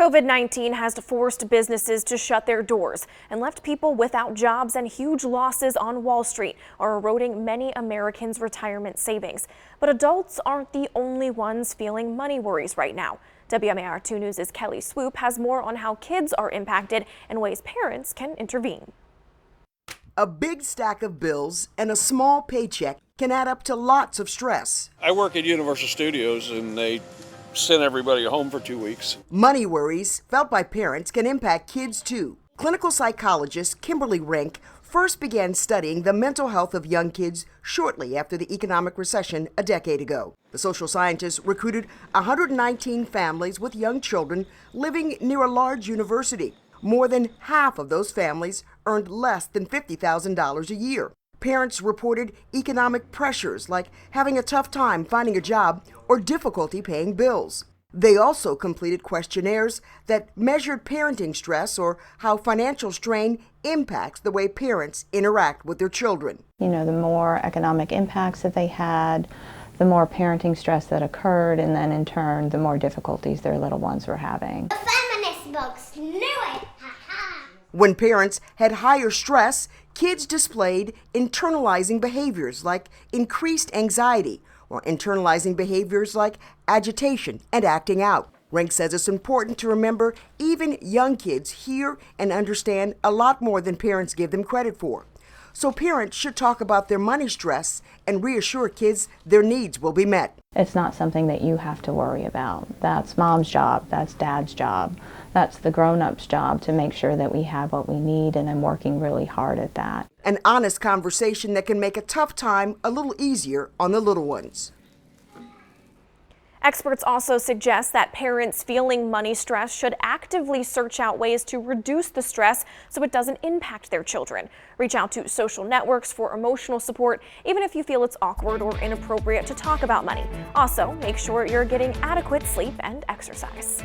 COVID-19 has forced businesses to shut their doors and left people without jobs, and huge losses on Wall Street are eroding many Americans' retirement savings. But adults aren't the only ones feeling money worries right now. WMAR 2 News' Kelly Swoop has more on how kids are impacted and ways parents can intervene. A big stack of bills and a small paycheck can add up to lots of stress. I work at Universal Studios and they send everybody home for 2 weeks. Money worries felt by parents can impact kids too. Clinical psychologist Kimberly Rink first began studying the mental health of young kids shortly after the economic recession a decade ago. The social scientist recruited 119 families with young children living near a large university. More than half of those families earned less than $50,000 a year. Parents reported economic pressures like having a tough time finding a job or difficulty paying bills. They also completed questionnaires that measured parenting stress or how financial strain impacts the way parents interact with their children. The more economic impacts that they had, the more parenting stress that occurred, and then in turn, the more difficulties their little ones were having. The feminist books knew it! When parents had higher stress, kids displayed internalizing behaviors like increased anxiety or internalizing behaviors like agitation and acting out. Rink says it's important to remember even young kids hear and understand a lot more than parents give them credit for. So parents should talk about their money stress and reassure kids their needs will be met. It's not something that you have to worry about. That's mom's job, that's dad's job, that's the grown-up's job to make sure that we have what we need, and I'm working really hard at that. An honest conversation that can make a tough time a little easier on the little ones. Experts also suggest that parents feeling money stress should actively search out ways to reduce the stress so it doesn't impact their children. Reach out to social networks for emotional support, even if you feel it's awkward or inappropriate to talk about money. Also, make sure you're getting adequate sleep and exercise.